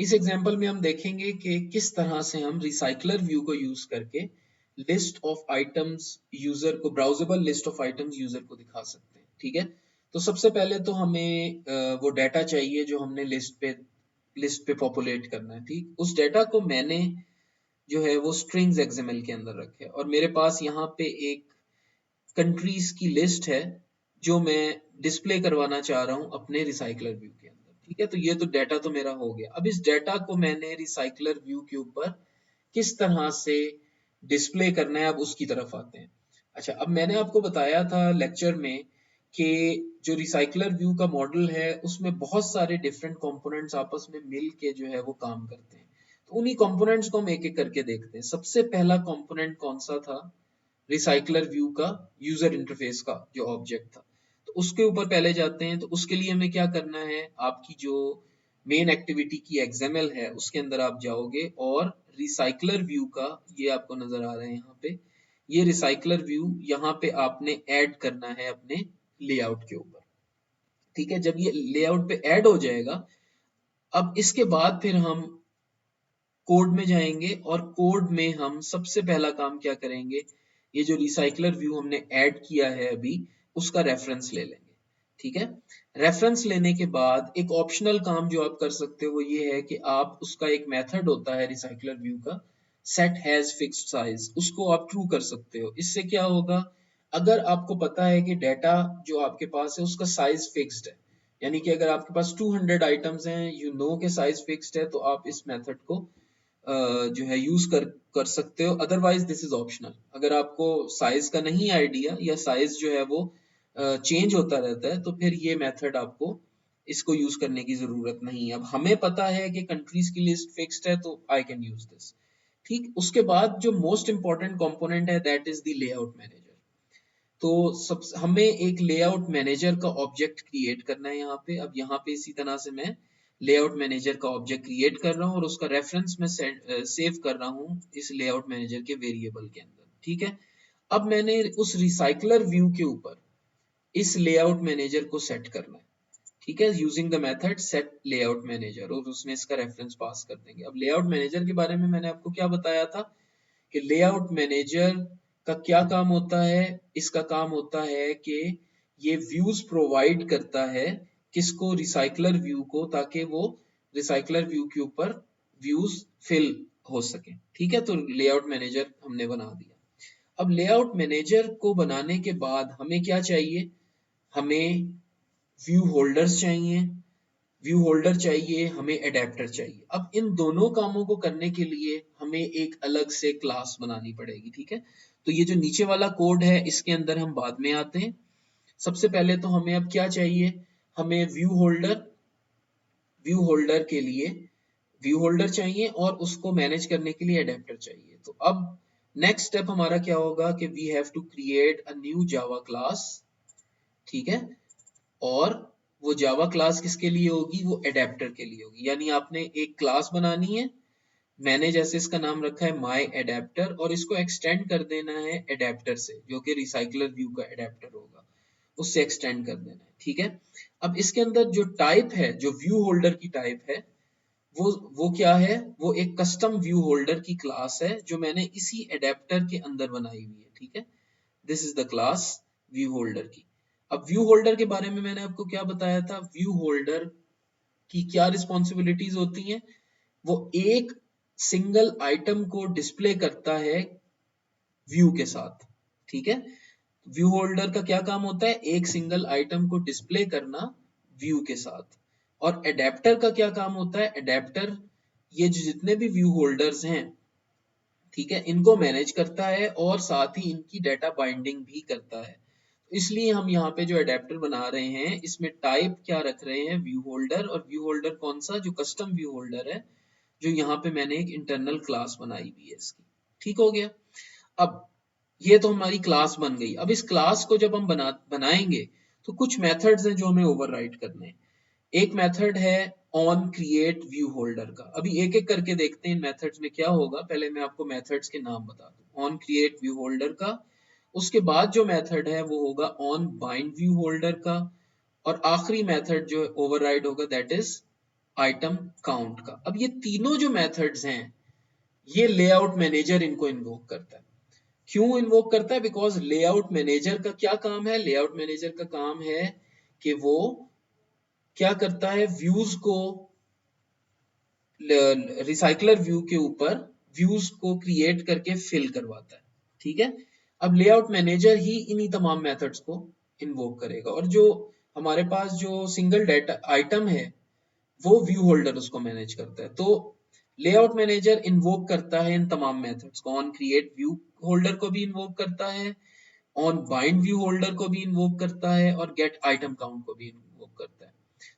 इस एग्जांपल में हम देखेंगे कि किस तरह से हम रिसाइकलर व्यू को यूज करके लिस्ट ऑफ आइटम्स यूजर को, ब्राउजेबल लिस्ट ऑफ आइटम्स यूजर को दिखा सकते हैं। ठीक है, तो सबसे पहले तो हमें वो डाटा चाहिए जो हमने लिस्ट पे पॉपुलेट करना है। ठीक, उस डाटा को मैंने जो है वो स्ट्रिंग्स एक्सएमएल के अंदर रखे और मेरे पास यहाँ पे एक कंट्रीज की लिस्ट है जो मैं डिस्प्ले करवाना चाह रहा हूँ अपने रिसाइकलर व्यू के अंदर। ठीक है, तो ये तो डाटा तो मेरा हो गया। अब इस डाटा को मैंने रिसाइकलर व्यू के ऊपर किस तरह से डिस्प्ले करना है, अब उसकी तरफ आते हैं। अच्छा, अब मैंने आपको बताया था लेक्चर में कि जो रिसाइकलर व्यू का मॉडल है उसमें बहुत सारे डिफरेंट कंपोनेंट्स आपस में मिल के जो है वो काम करते हैं। तो उन्हीं कंपोनेंट्स को हम एक एक करके देखते हैं। सबसे पहला कंपोनेंट कौन सा था? रिसाइकलर व्यू का यूजर इंटरफेस का जो ऑब्जेक्ट था। तो उसके ऊपर पहले जाते हैं। तो उसके लिए हमें क्या करना है, आपकी जो मेन एक्टिविटी की एक्सएमएल है उसके अंदर आप जाओगे और रिसाइकलर व्यू का, ये आपको नजर आ रहा है यहाँ पे, ये रिसाइकलर व्यू यहाँ पे आपने ऐड करना है अपने लेआउट के ऊपर। ठीक है, जब ये लेआउट पे ऐड हो जाएगा, अब इसके बाद फिर हम कोड में जाएंगे और कोड में हम सबसे पहला काम क्या करेंगे, ये जो रिसाइकलर व्यू हमने ऐड किया है अभी, उसका रेफरेंस ले लेंगे। ठीक है, रेफरेंस लेने के बाद एक ऑप्शनल काम जो आप कर सकते हो वो ये है कि आप उसका एक मेथड होता है रिसाइकलर व्यू का, सेट हैज फिक्स्ड साइज, उसको आप ट्रू कर सकते हो। इससे क्या होगा, अगर आपको पता है कि डाटा जो आपके पास है उसका साइज फिक्स्ड है, यानी कि अगर आपके पास 200 आइटम्स हैं, यू नो के साइज फिक्स्ड है, तो आप इस मेथड को जो है यूज कर सकते हो। Otherwise this is optional. अगर आपको साइज का नहीं आइडिया या साइज जो है वो चेंज होता रहता है, तो फिर ये मेथड आपको इसको यूज करने की जरूरत नहीं है। अब हमें पता है कि कंट्रीज की लिस्ट फिक्स्ड है, तो आई कैन यूज दिस। ठीक, उसके बाद जो मोस्ट इंपॉर्टेंट कंपोनेंट है that is the layout manager. तो सब हमें एक लेआउट मैनेजर का ऑब्जेक्ट क्रिएट करना है यहाँ पे। अब यहाँ पे इसी तरह से मैं लेआउट मैनेजर का ऑब्जेक्ट क्रिएट कर रहा हूँ और उसका रेफरेंस मैं सेव कर रहा हूँ इस लेआउट मैनेजर के वेरिएबल के अंदर। ठीक है, अब मैंने उस रिसाइकलर व्यू के ऊपर इस लेआउट मैनेजर को सेट करना है। ठीक है, using the method set layout manager, और उसमें इसका रेफरेंस पास कर देंगे। अब लेआउट मैनेजर के बारे में मैंने आपको क्या बताया था कि लेआउट मैनेजर का क्या काम होता है। इसका काम होता है कि ये व्यूज प्रोवाइड करता है किसको, रिसाइकलर व्यू को, ताकि वो रिसाइकलर व्यू के ऊपर व्यूज फिल हो सके। ठीक है, तो लेआउट मैनेजर हमने बना दिया। अब लेआउट मैनेजर को बनाने के बाद हमें क्या चाहिए, हमें व्यू होल्डर्स चाहिए, व्यू होल्डर चाहिए, हमें एडेप्टर चाहिए। अब इन दोनों कामों को करने के लिए हमें एक अलग से क्लास बनानी पड़ेगी। ठीक है, तो ये जो नीचे वाला कोड है इसके अंदर हम बाद में आते हैं। सबसे पहले तो हमें अब क्या चाहिए, हमें व्यू होल्डर के लिए व्यू होल्डर चाहिए और उसको मैनेज करने के लिए एडेप्टर चाहिए। तो अब नेक्स्ट स्टेप हमारा क्या होगा कि we have to create a new Java class. ठीक है, और वो जावा क्लास किसके लिए होगी, वो एडेप्टर के लिए होगी। यानी आपने एक क्लास बनानी है, मैंने जैसे इसका नाम रखा है माई एडेप्टर, और इसको एक्सटेंड कर देना है एडेप्टर से, जो कि रिसाइकलर व्यू का एडेप्टर होगा, उससे एक्सटेंड कर देना है। ठीक है, अब इसके अंदर जो टाइप है, जो व्यू होल्डर की टाइप है, वो क्या है, वो एक कस्टम व्यू होल्डर की क्लास है जो मैंने इसी एडेप्टर के अंदर बनाई हुई है। ठीक है, this is the class view holder की। अब व्यू होल्डर के बारे में मैंने आपको क्या बताया था, व्यू होल्डर की क्या रिस्पॉन्सिबिलिटीज होती हैं, वो एक सिंगल आइटम को डिस्प्ले करता है व्यू के साथ। ठीक है, व्यू होल्डर का क्या काम होता है, एक सिंगल आइटम को डिस्प्ले करना व्यू के साथ। और एडेप्टर का क्या काम होता है, एडेप्टर ये जो जितने भी व्यू होल्डर्स हैं, ठीक है, इनको मैनेज करता है और साथ ही इनकी डाटा बाइंडिंग भी करता है। इसलिए हम यहाँ पे जो एडेप्टर बना रहे हैं इसमें टाइप क्या रख रहे हैं, व्यू होल्डर। और व्यू होल्डर कौन सा, जो कस्टम व्यू होल्डर है, जो यहाँ पे मैंने एक इंटरनल क्लास बनाई हुई है इसकी। ठीक हो गया। अब ये तो हमारी क्लास बन गई। अब इस क्लास को जब हम बनाएंगे तो कुछ मेथड्स हैं जो हमें ओवरराइड करने हैं। एक मेथड है ऑन क्रिएट व्यू होल्डर का। अभी एक एक करके देखते हैं इन मेथड्स में क्या होगा। पहले मैं आपको मेथड्स के नाम बता दूं, ऑन क्रिएट व्यू होल्डर का, उसके बाद जो मेथड है वो होगा ऑन बाइंड व्यू होल्डर का, और आखिरी मेथड जो ओवरराइड होगा दैट इज आइटम काउंट का। अब ये तीनों जो मेथड्स हैं ये लेआउट मैनेजर इनको इन्वोक करता है। क्यों इन्वोक करता है? बिकॉज लेआउट मैनेजर का क्या काम है? लेआउट मैनेजर का काम है कि वो क्या करता है, व्यूज को रिसाइकलर व्यू के ऊपर व्यूज को क्रिएट करके फिल करवाता है। ठीक है, अब लेआउट मैनेजर ही इन्हीं तमाम मेथड्स को इन्वोक करेगा और जो हमारे पास जो सिंगल डाटा आइटम है वो व्यू होल्डर उसको मैनेज करता है। तो लेआउट मैनेजर इन्वोक करता है इन तमाम मेथड्स को। ऑन क्रिएट व्यू होल्डर को भी इन्वोक करता है, ऑन बाइंड व्यू होल्डर को भी इन्वोक करता है और गेट आइटम काउंट को भी इन्वोक करता है।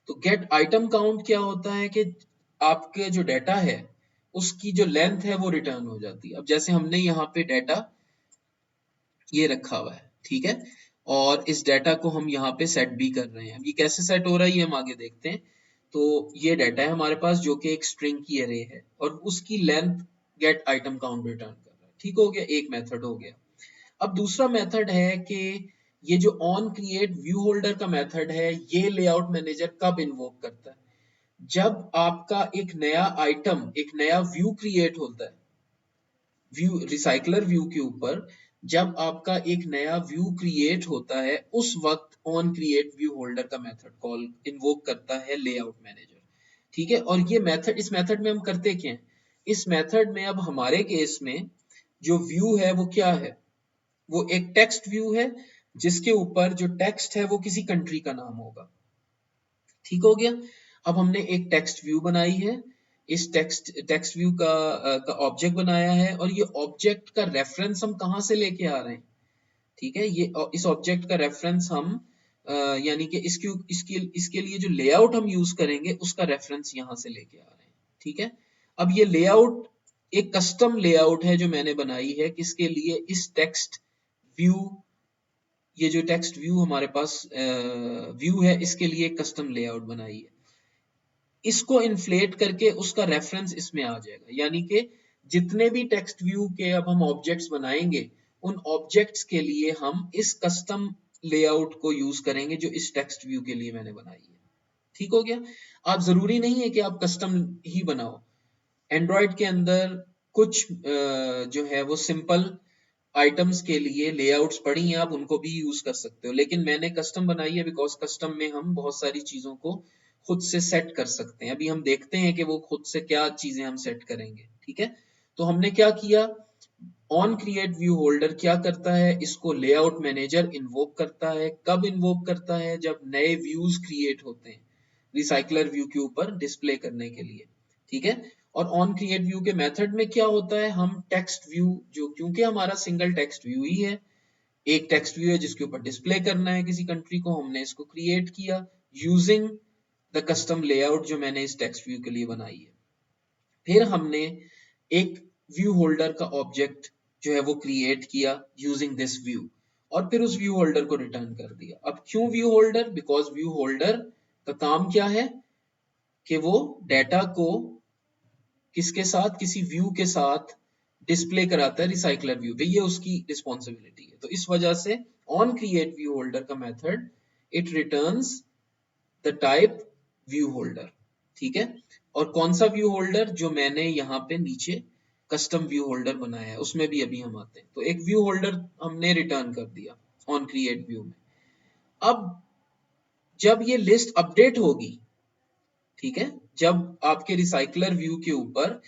तो गेट आइटम काउंट क्या होता है कि आपके जो डाटा है उसकी जो लेंथ है वो रिटर्न हो जाती है। अब जैसे हमने यहाँ पे डाटा ये रखा हुआ है, ठीक है, और इस डाटा को हम यहाँ पे सेट भी कर रहे हैं। अब ये कैसे सेट हो रहा है ये हम आगे देखते हैं। तो ये डाटा है हमारे पास जो कि एक स्ट्रिंग की अरे है और उसकी length gate item count return कर रहा है। ठीक हो गया, एक मेथड हो गया। अब दूसरा मेथड है कि ये जो ऑन क्रिएट व्यू होल्डर का मेथड है ये लेआउट मैनेजर कब इन्वोक करता है? जब आपका एक नया आइटम, एक नया व्यू क्रिएट होता है, व्यू रिसाइकलर व्यू के ऊपर जब आपका एक नया व्यू क्रिएट होता है उस वक्त ऑन क्रिएट व्यू होल्डर का मेथड कॉल इन्वोक करता है लेआउट मैनेजर। ठीक है, और ये मेथड, इस मेथड में हम करते क्या हैं? इस मेथड में अब हमारे केस में जो व्यू है वो क्या है? वो एक टेक्स्ट व्यू है जिसके ऊपर जो टेक्स्ट है वो किसी कंट्री का नाम होगा। ठीक हो गया, अब हमने एक टेक्स्ट व्यू बनाई है, इस टेक्स्ट व्यू का ऑब्जेक्ट बनाया है और ये ऑब्जेक्ट का रेफरेंस हम कहाँ से लेके आ रहे हैं? ठीक है, ये इस ऑब्जेक्ट का रेफरेंस हम यानी कि इसके लिए जो लेआउट हम यूज करेंगे उसका रेफरेंस यहाँ से लेके आ रहे हैं। ठीक है, अब ये लेआउट एक कस्टम लेआउट है जो मैंने बनाई है किसके लिए? इस टेक्स्ट व्यू, ये जो टेक्स्ट व्यू हमारे पास व्यू है इसके लिए कस्टम लेआउट बनाई है। इसको इन्फ्लेट करके उसका रेफरेंस इसमें आ जाएगा, यानी कि जितने भी टेक्स्ट व्यू के अब हम ऑब्जेक्ट्स बनाएंगे उन ऑब्जेक्ट्स के लिए हम इस कस्टम लेआउट को यूज करेंगे जो इस टेक्स्ट व्यू के लिए मैंने बनाई है। ठीक हो गया, आप जरूरी नहीं है कि आप कस्टम ही बनाओ। एंड्रॉयड के अंदर कुछ जो है वो सिंपल आइटम्स के लिए लेआउट्स पड़ी हैं, आप उनको भी यूज कर सकते हो, लेकिन मैंने कस्टम बनाई है बिकॉज कस्टम में हम बहुत सारी चीजों को खुद से सेट कर सकते हैं। अभी हम देखते हैं कि वो खुद से क्या चीजें हम सेट करेंगे। ठीक है, तो हमने क्या किया, ऑन क्रिएट व्यू होल्डर क्या करता है, इसको लेआउट मैनेजर इन्वोक करता है। कब इन्वोक करता है? जब नए व्यूज क्रिएट होते हैं रिसाइकलर व्यू के ऊपर डिस्प्ले करने के लिए। ठीक है, और ऑन क्रिएट व्यू के मेथड में क्या होता है, हम टेक्स्ट व्यू, जो क्योंकि हमारा सिंगल टेक्स्ट व्यू ही है, एक टेक्स्ट व्यू है जिसके ऊपर डिस्प्ले करना है किसी कंट्री को, हमने इसको क्रिएट किया यूजिंग द कस्टम लेआउट जो मैंने इस टेक्स्ट व्यू के लिए बनाई है। फिर हमने एक व्यू होल्डर का ऑब्जेक्ट जो है वो क्रिएट किया यूजिंग दिस व्यू और फिर उस व्यू होल्डर को रिटर्न कर दिया। अब क्यों view holder? Because view holder का काम क्या है कि वो डाटा को किसके साथ, किसी व्यू के साथ डिस्प्ले कराता है रिसाइकलर व्यू पे, ये उसकी रिस्पॉन्सिबिलिटी है। तो इस वजह से ऑन क्रिएट व्यू होल्डर का method it returns the type view holder. ठीक है, और कौन सा व्यू होल्डर? जो मैंने यहाँ पे नीचे कस्टम व्यू होल्डर बनाया है उसमें भी अभी हम आते हैं। तो एक व्यू होल्डर हमने रिटर्न कर दिया ऑन क्रिएट व्यू में। अब जब ये लिस्ट अपडेट होगी, ठीक है, जब आपके रिसाइकलर व्यू के ऊपर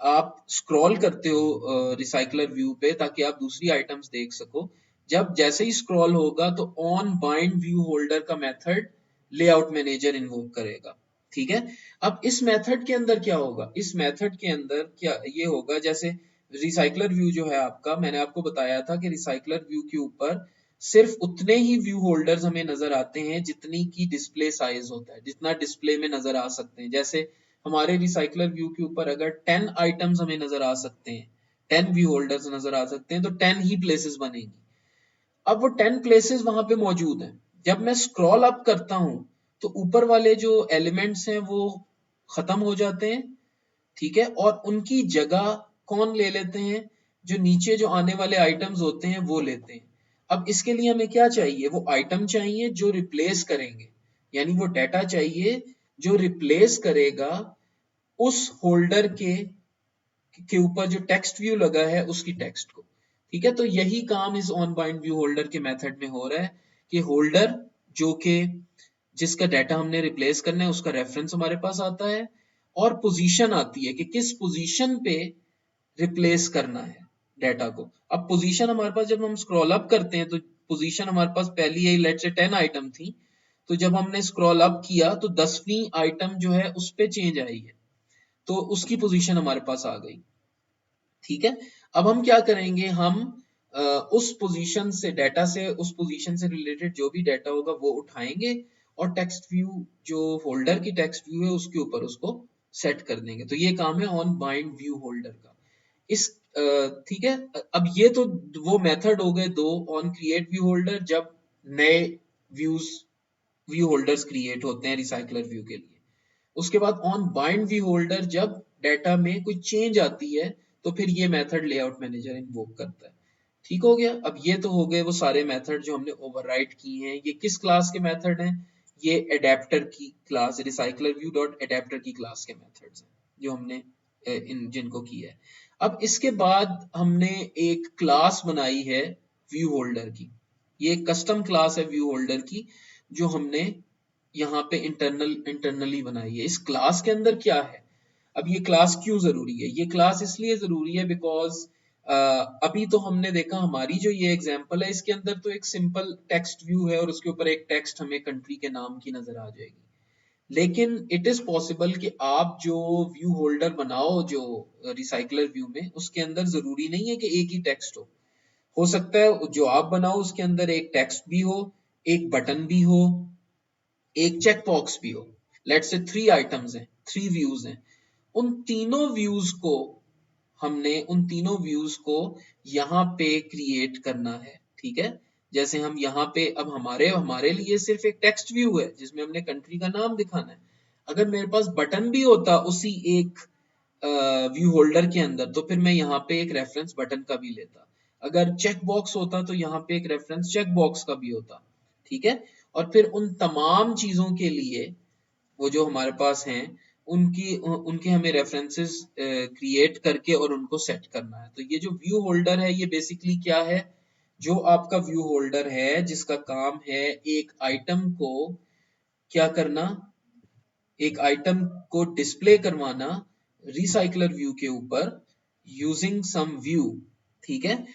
आप स्क्रॉल करते हो रिसाइकलर व्यू पे ताकि आप दूसरी आइटम्स देख सको, जब जैसे ही स्क्रॉल होगा तो ऑन बाइंड व्यू होल्डर का मेथड लेआउट मैनेजर इन्वोक करेगा। ठीक है, अब इस मेथड के अंदर क्या होगा? इस मेथड के अंदर क्या ये होगा, जैसे रिसाइकलर व्यू जो है आपका, मैंने आपको बताया था कि रिसाइकलर व्यू के ऊपर सिर्फ उतने ही व्यू होल्डर्स हमें नजर आते हैं जितनी की डिस्प्ले साइज होता है, जितना डिस्प्ले में नजर आ सकते हैं। जैसे हमारे रिसाइकलर व्यू के ऊपर अगर 10 आइटम्स हमें नजर आ सकते हैं, 10 व्यू होल्डर्स नजर आ सकते हैं, तो 10 ही प्लेसेस बनेंगी। अब वो 10 प्लेसेस वहां पे मौजूद हैं। जब मैं स्क्रॉल अप करता हूं तो ऊपर वाले जो एलिमेंट्स हैं वो खत्म हो जाते हैं। ठीक है, और उनकी जगह कौन ले लेते हैं? जो नीचे जो आने वाले आइटम्स होते हैं वो लेते हैं। अब इसके लिए हमें क्या चाहिए? वो आइटम चाहिए जो रिप्लेस करेंगे, यानी वो डाटा चाहिए जो रिप्लेस करेगा उस होल्डर के ऊपर जो टेक्स्ट व्यू लगा है उसकी टेक्स्ट को। ठीक है, तो यही काम इस ऑन बाइंड व्यू होल्डर के मेथड में हो रहा है कि होल्डर जो कि जिसका डाटा हमने रिप्लेस करना है उसका रेफरेंस हमारे पास आता है और पोजीशन आती है कि किस पोजीशन पे रिप्लेस करना है डाटा को। अब पोजीशन हमारे पास जब हम स्क्रॉल अप करते हैं तो पोजीशन हमारे पास पहली है लेट्स से 10 आइटम थी, तो जब हमने स्क्रॉल अप किया तो 10वीं आइटम जो है उस पे चेंज आई है, तो उसकी पोजीशन हमारे पास आ गई। ठीक है, अब हम क्या करेंगे, हम उस पोजीशन से डाटा से उस पोजीशन से रिलेटेड जो भी डाटा होगा वो उठाएंगे और टेक्स्ट व्यू जो होल्डर की टेक्स्ट व्यू है उसके ऊपर उसको सेट कर देंगे। तो ये काम है ऑन बाइंड व्यू होल्डर का। इस ठीक है, अब ये तो वो मेथड हो गए दो, ऑन क्रिएट व्यू होल्डर जब नए व्यू होल्डर्स क्रिएट होते हैं रिसाइकलर व्यू के लिए। उसके बाद ऑन बाइंड व्यू होल्डर जब डाटा में कोई चेंज आती है तो फिर ये मेथड लेआउट मैनेजर इन्वोक करता है। ठीक हो गया। अब ये तो हो गए वो सारे मेथड जो हमने ओवरराइड किए हैं। ये किस क्लास के मेथड हैं? ये एडेप्टर की class recycler view dot adapter की क्लास के मेथड्स हैं जो हमने इन जिनको किया है। अब इसके बाद हमने एक क्लास बनाई है व्यू होल्डर की। ये एक कस्टम क्लास है व्यू होल्डर की जो हमने यहाँ पे इंटरनली बनाई है। इस क्लास के अंदर क्या है? अब ये क्लास क्यों जरूरी है? ये क्लास इसलिए जरूरी है बिकॉज अभी तो हमने देखा हमारी जो ये एग्जांपल है इसके अंदर तो एक सिंपल टेक्स्ट व्यू है और उसके ऊपर एक टेक्स्ट हमें कंट्री के नाम की नजर आ जाएगी। लेकिन इट इज पॉसिबल कि आप जो व्यू होल्डर बनाओ जो रिसाइकलर व्यू में उसके अंदर जरूरी नहीं है कि एक ही टेक्स्ट हो सकता है जो आप बनाओ उसके अंदर एक टेक्स्ट भी हो, एक बटन भी हो, एक चेक बॉक्स भी हो। लेट्स से 3 आइटम्स हैं, 3 व्यूज हैं। उन तीनों व्यूज को उन तीनों व्यूज को यहाँ पे क्रिएट करना है। ठीक है, जैसे हम यहाँ पे अब हमारे लिए सिर्फ एक टेक्स्ट व्यू है जिसमें हमने कंट्री का नाम दिखाना है। अगर मेरे पास बटन भी होता उसी एक व्यू होल्डर के अंदर तो फिर मैं यहाँ पे एक रेफरेंस बटन का भी लेता। अगर चेक बॉक्स होता तो यहाँ पे एक रेफरेंस चेक बॉक्स का भी होता। ठीक है, और फिर उन तमाम चीजों के लिए वो जो हमारे पास हैं उनके हमें रेफरेंसेस क्रिएट करके और उनको सेट करना है। तो ये जो व्यू होल्डर है ये बेसिकली क्या है? जो आपका व्यू होल्डर है जिसका काम है एक आइटम को क्या करना, एक आइटम को डिस्प्ले करवाना रिसाइकलर व्यू के ऊपर यूजिंग सम व्यू। ठीक है,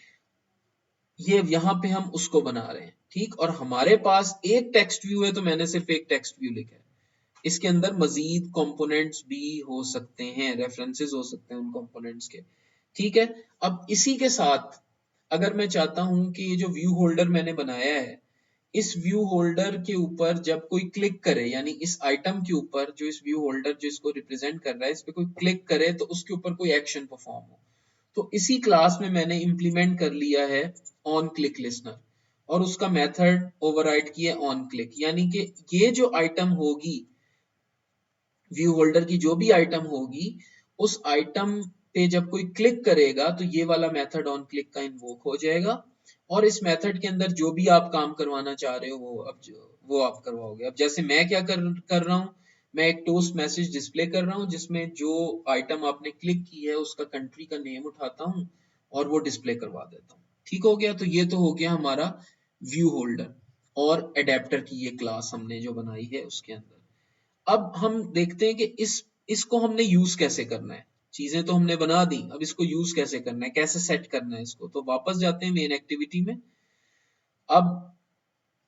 ये यहाँ पे हम उसको बना रहे हैं। ठीक, और हमारे पास एक टेक्स्ट व्यू है तो मैंने सिर्फ एक टेक्स्ट व्यू लिखा है। इसके अंदर मजीद कंपोनेंट्स भी हो सकते हैं, रेफरेंसेस हो सकते हैं उन कंपोनेंट्स के। ठीक है, अब इसी के साथ अगर मैं चाहता हूं कि ये जो व्यू होल्डर मैंने बनाया है इस व्यू होल्डर के ऊपर जब कोई क्लिक करे, यानी इस आइटम के ऊपर जो इस व्यू होल्डर जो इसको रिप्रेजेंट कर रहा है इस पे कोई क्लिक करे तो उसके ऊपर कोई एक्शन परफॉर्म हो, तो इसी क्लास में मैंने इंप्लीमेंट कर लिया है ऑन क्लिक लिसनर और उसका मेथड ओवरराइड किया ऑन क्लिक। यानी कि ये जो आइटम होगी व्यू होल्डर की जो भी आइटम होगी उस आइटम पे जब कोई क्लिक करेगा तो ये वाला मेथड ऑन क्लिक का इन्वोक हो जाएगा और इस मेथड के अंदर जो भी आप काम करवाना चाह रहे हो वो आप करवाओगे। अब जैसे मैं क्या कर रहा हूँ, मैं एक टोस्ट मैसेज डिस्प्ले कर रहा हूँ जिसमें जो आइटम आपने क्लिक की है उसका कंट्री का नेम उठाता हूँ और वो डिस्प्ले करवा देता हूँ। ठीक हो गया, तो ये तो हो गया हमारा व्यू होल्डर और एडेप्टर की ये क्लास हमने जो बनाई है उसके अंदर। अब हम देखते हैं कि इसको हमने यूज कैसे करना है। चीजें तो हमने बना दी, अब इसको यूज कैसे करना है, कैसे सेट करना है इसको। तो वापस जाते हैं मेन एक्टिविटी में। अब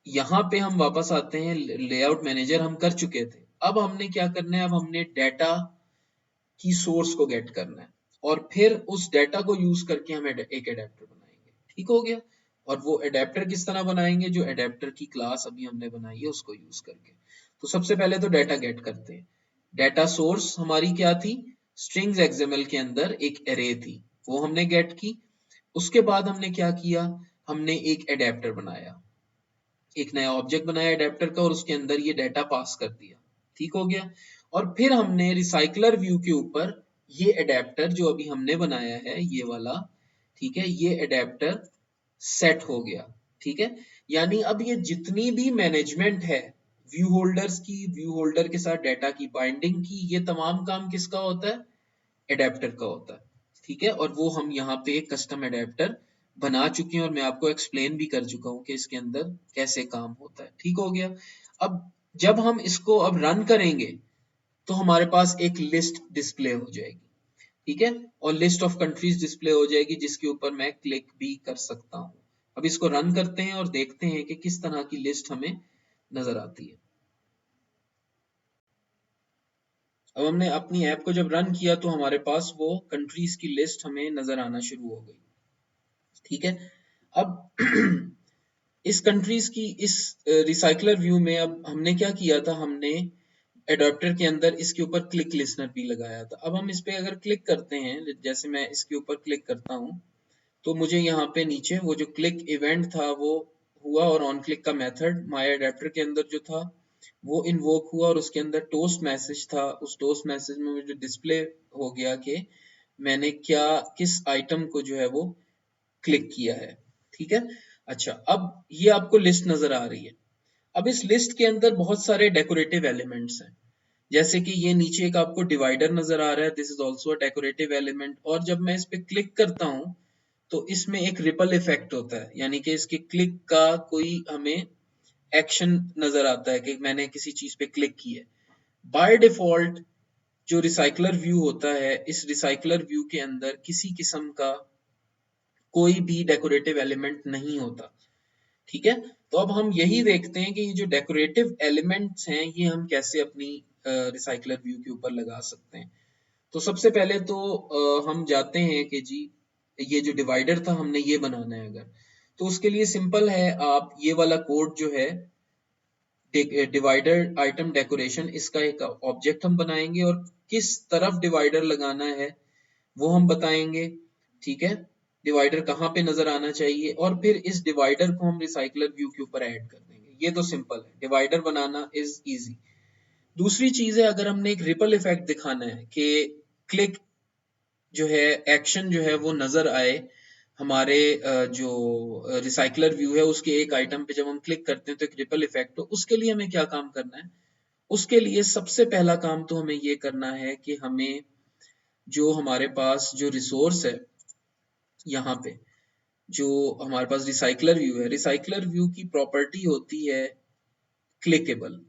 यहाँ पे हम वापस आते हैं, लेआउट मैनेजर हम कर चुके थे। अब हमने क्या करना है, अब हमने डाटा की सोर्स को गेट करना है और फिर उस डाटा को यूज करके हम एक एडेप्टर बनाएंगे। ठीक हो गया, और वो एडेप्टर किस तरह बनाएंगे? जो एडेप्टर की क्लास अभी हमने बनाई है उसको यूज करके। तो सबसे पहले तो डाटा गेट करते हैं। डाटा सोर्स हमारी क्या थी? स्ट्रिंग्स एक्सएमएल के अंदर एक एरे थी, वो हमने गेट की। उसके बाद हमने क्या किया, हमने एक एडेप्टर बनाया, एक नया ऑब्जेक्ट बनाया एडेप्टर का और उसके अंदर ये डाटा पास कर दिया। ठीक हो गया, और फिर हमने रिसाइकलर व्यू के ऊपर ये एडेप्टर जो अभी हमने बनाया है ये वाला, ठीक है, ये एडेप्टर सेट हो गया। ठीक है, यानी अब ये जितनी भी मैनेजमेंट है व्यू होल्डर्स की, व्यू होल्डर के साथ डाटा की बाइंडिंग की, ये तमाम काम किसका होता है? एडेप्टर का होता है, ठीक है। और वो हम यहाँ पे एक कस्टम एडेप्टर बना चुके हैं और मैं आपको एक्सप्लेन भी कर चुका हूँ कि इसके अंदर कैसे काम होता है, ठीक हो गया। अब जब हम इसको अब रन करेंगे तो हमारे पास एक लिस्ट डिस्प्ले हो जाएगी, ठीक है, और लिस्ट ऑफ कंट्रीज डिस्प्ले हो जाएगी जिसके ऊपर मैं क्लिक भी कर सकता हूँ। अब इसको रन करते हैं और देखते हैं कि किस तरह की लिस्ट हमें नजर आती है। अब हमने अपनी ऐप को जब रन किया तो हमारे पास वो कंट्रीज की लिस्ट हमें नजर आना शुरू हो गई, ठीक है। अब इस कंट्रीज की इस रिसाइकलर व्यू में अब हमने क्या किया था, हमने एडाप्टर के अंदर इसके ऊपर क्लिक लिस्नर भी लगाया था। अब हम इस पे अगर क्लिक करते हैं, जैसे मैं इसके ऊपर क्लिक करता हूं तो मुझे यहाँ पे नीचे वो जो क्लिक इवेंट था वो हुआ और ऑन क्लिक का मेथड माय एडेप्टर के अंदर जो था वो इन्वोक हुआ और उसके अंदर टोस्ट मैसेज था। उस टोस्ट मैसेज में मुझे डिस्प्ले हो गया कि मैंने क्या किस आइटम को जो है वो क्लिक किया है, ठीक है। अच्छा, अब ये आपको लिस्ट नजर आ रही है। अब इस लिस्ट के अंदर बहुत सारे डेकोरेटिव एलिमेंट्स हैं, जैसे कि ये नीचे एक आपको डिवाइडर नजर आ रहा है, this is also a decorative element. और जब मैं इस पे क्लिक करता हूं तो इसमें एक रिपल इफेक्ट होता है, यानी कि इसके क्लिक का कोई हमें एक्शन नजर आता है कि मैंने किसी चीज पे क्लिक की है। बाय डिफॉल्ट जो रिसाइकलर व्यू होता है, इस रिसाइकलर व्यू के अंदर किसी किस्म का कोई भी डेकोरेटिव एलिमेंट नहीं होता, ठीक है। तो अब हम यही देखते हैं कि ये जो डेकोरेटिव एलिमेंट्स हैं ये हम कैसे अपनी रिसाइकलर व्यू के ऊपर लगा सकते हैं। तो सबसे पहले तो हम जाते हैं कि जी ये जो डिवाइडर था हमने ये बनाना है अगर, तो उसके लिए सिंपल है, आप ये वाला कोड जो है डिवाइडर आइटम डेकोरेशन, इसका एक ऑब्जेक्ट हम बनाएंगे और किस तरफ डिवाइडर लगाना है वो हम बताएंगे, ठीक है। डिवाइडर कहाँ पे नजर आना चाहिए और फिर इस डिवाइडर को हम रिसाइकलर व्यू के ऊपर ऐड कर देंगे। ये तो सिंपल है, डिवाइडर बनाना इज इजी। दूसरी चीज है, अगर हमने एक रिपल इफेक्ट दिखाना है कि क्लिक जो है एक्शन जो है वो नजर आए हमारे जो रिसाइकलर व्यू है उसके एक आइटम पे जब हम क्लिक करते हैं तो एक रिपल इफेक्ट हो, उसके लिए हमें क्या काम करना है? उसके लिए सबसे पहला काम तो हमें ये करना है कि हमें जो हमारे पास जो रिसोर्स है यहाँ पे, जो हमारे पास रिसाइकलर व्यू है, रिसाइकलर व्यू की प्रॉपर्टी होती है क्लिकेबल,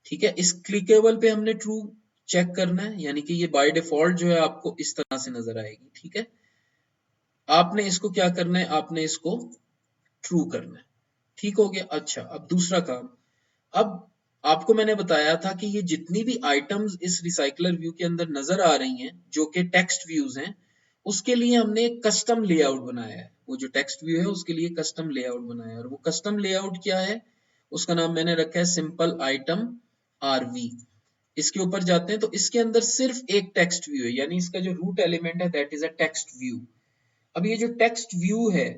ठीक है। इस क्लिकेबल पे हमने ट्रू चेक करना है, यानी कि ये बाय डिफॉल्ट जो है आपको इस तरह से नजर आएगी, ठीक है। आपने इसको क्या करना है, आपने इसको ट्रू करना है, ठीक हो गया। अच्छा, अब दूसरा काम, अब आपको मैंने बताया था कि ये जितनी भी आइटम्स इस रिसाइकलर व्यू के अंदर नजर आ रही हैं जो कि टेक्स्ट व्यूज हैं, उसके लिए हमने एक कस्टम लेआउट बनाया है। वो जो टेक्स्ट व्यू है उसके लिए कस्टम लेआउट बनाया है और वो कस्टम लेआउट क्या है, उसका नाम मैंने रखा है सिंपल आइटम आरवी। इसके ऊपर जाते हैं तो इसके अंदर सिर्फ एक टेक्स्ट व्यू है, यानी इसका जो रूट एलिमेंट है that is a text view. अब ये जो टेक्स्ट व्यू है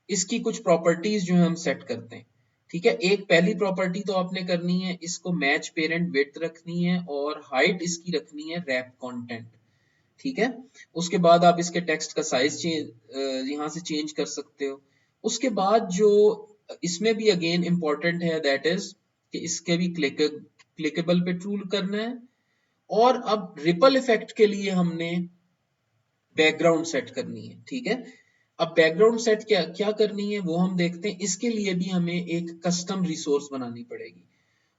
इसकी कुछ प्रॉपर्टीज जो है हम सेट करते हैं, ठीक है। एक पहली प्रॉपर्टी तो आपने करनी है, इसको मैच पेरेंट विड्थ रखनी है और हाइट इसकी रखनी है रैप कंटेंट, ठीक है। उसके बाद आप इसके टेक्स्ट का साइज यहाँ से चेंज कर सकते हो। उसके बाद जो इसमें भी अगेन इंपॉर्टेंट है दैट इज कि इसके भी क्लिकेबल पे ट्रू करना है। और अब रिपल इफेक्ट के लिए हमने बैकग्राउंड सेट करनी है, ठीक है। अब बैकग्राउंड सेट क्या क्या करनी है वो हम देखते हैं। इसके लिए भी हमें एक कस्टम रिसोर्स बनानी पड़ेगी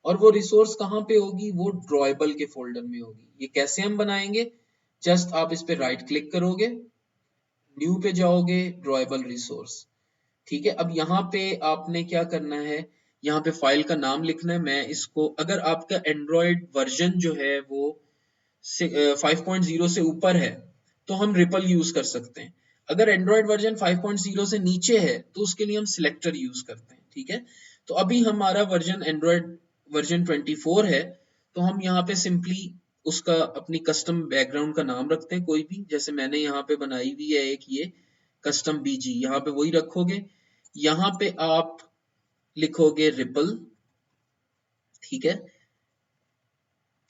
और वो रिसोर्स कहाँ पे होगी, वो ड्रॉएबल के फोल्डर में होगी। ये कैसे हम बनाएंगे, जस्ट आप इस पे राइट क्लिक करोगे, न्यू पे जाओगे, ड्रॉएबल रिसोर्स, ठीक है। अब यहाँ पे आपने क्या करना है, यहाँ पे फाइल का नाम लिखना है। मैं इसको, अगर आपका एंड्रॉयड वर्जन जो है वो 5.0 से ऊपर है तो हम रिपल यूज कर सकते हैं। अगर एंड्रॉयड वर्जन 5.0 से नीचे है तो उसके लिए हम सिलेक्टर यूज करते हैं, ठीक है। तो अभी हमारा वर्जन एंड्रॉयड वर्जन 24 है, तो हम यहाँ पे सिंपली उसका अपनी कस्टम बैकग्राउंड का नाम रखते हैं कोई भी, जैसे मैंने यहाँ पे बनाई हुई है एक ये कस्टम बीजी, यहाँ पे वही रखोगे। यहाँ पे आप लिखोगे रिपल, ठीक है,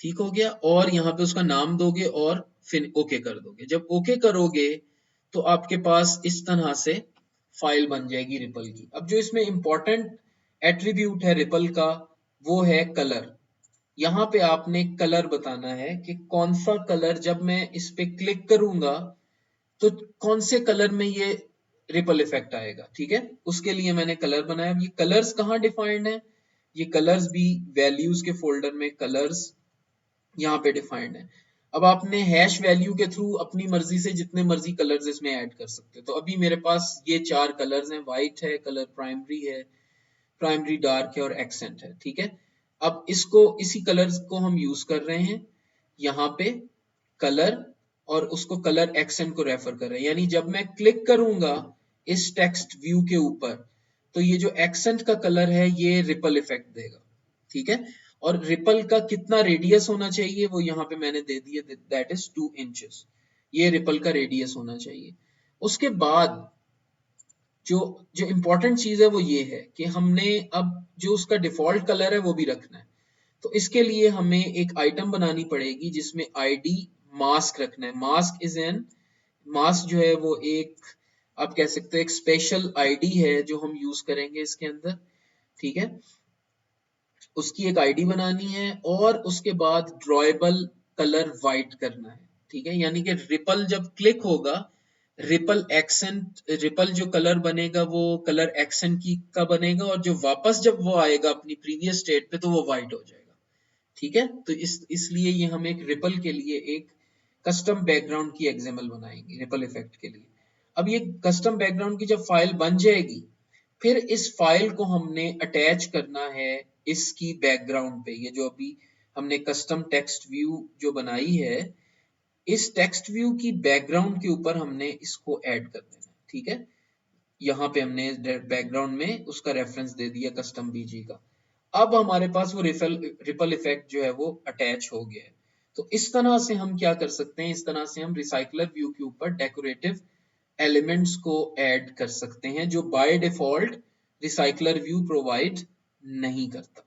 ठीक हो गया। और यहाँ पे उसका नाम दोगे और फिर ओके कर दोगे। जब ओके करोगे तो आपके पास इस तरह से फाइल बन जाएगी रिपल की। अब जो इसमें इंपॉर्टेंट एट्रीब्यूट है रिपल का वो है कलर, यहाँ पे आपने कलर बताना है कि कौन सा कलर जब मैं इस पे क्लिक करूंगा तो कौन से कलर में ये रिपल इफेक्ट आएगा, ठीक है। उसके लिए मैंने कलर बनाया। ये कलर्स कहाँ डिफाइंड है? ये कलर्स भी वैल्यूज के फोल्डर में कलर्स यहाँ पे डिफाइंड है। अब आपने हैश वैल्यू के थ्रू अपनी मर्जी से जितने मर्जी कलर्स इसमें ऐड कर सकते हो। तो अभी मेरे पास ये 4 कलर्स हैं, व्हाइट है, कलर प्राइमरी है, प्राइमरी डार्क है और एक्सेंट है, ठीक है। अब इसको इसी कलर्स को हम यूज कर रहे हैं यहाँ पे कलर, और उसको कलर एक्सेंट को रेफर कर रहे हैं। यानी जब मैं क्लिक करूंगा इस टेक्स्ट व्यू के ऊपर तो ये जो एक्सेंट का कलर है ये रिपल इफेक्ट देगा, ठीक है। और रिपल का कितना रेडियस होना चाहिए वो यहाँ पे मैंने दे दिया, दैट इज 2 इंचेस। ये रिपल का रेडियस होना चाहिए। उसके बाद जो जो इंपॉर्टेंट चीज है वो ये है कि हमने अब जो उसका डिफॉल्ट कलर है वो भी रखना है। तो इसके लिए हमें एक आइटम बनानी पड़ेगी जिसमें आईडी मास्क रखना है। मास्क इज एन मास्क जो है वो एक, आप कह सकते हो एक स्पेशल आईडी है जो हम यूज करेंगे इसके अंदर, ठीक है। उसकी एक आईडी बनानी है और उसके बाद ड्रॉएबल कलर वाइट करना है, ठीक है। यानी कि रिपल जब क्लिक होगा, रिपल एक्सेंट, रिपल जो कलर बनेगा वो कलर एक्सेंट की का बनेगा, और जो वापस जब वो आएगा अपनी प्रीवियस स्टेट पे तो वो वाइट हो जाएगा, ठीक है। तो इसलिए ये हम एक रिपल के लिए एक कस्टम बैकग्राउंड की एग्जाम्पल बनाएंगे रिपल इफेक्ट के लिए। अब ये कस्टम बैकग्राउंड की जब फाइल बन जाएगी, फिर इस फाइल को हमने अटैच करना है इसकी बैकग्राउंड पे। ये जो अभी हमने कस्टम टेक्स्ट व्यू जो बनाई है, इस टेक्स्ट व्यू की बैकग्राउंड के ऊपर हमने इसको ऐड कर देना है, ठीक है। यहाँ पे हमने बैकग्राउंड में उसका रेफरेंस दे दिया कस्टम बीजी का। अब हमारे पास वो रिपल इफेक्ट जो है वो अटैच हो गया है। तो इस तरह से हम क्या कर सकते हैं, इस तरह से हम रिसाइकलर व्यू के ऊपर डेकोरेटिव एलिमेंट्स को ऐड कर सकते हैं जो by default recycler view provide नहीं करता।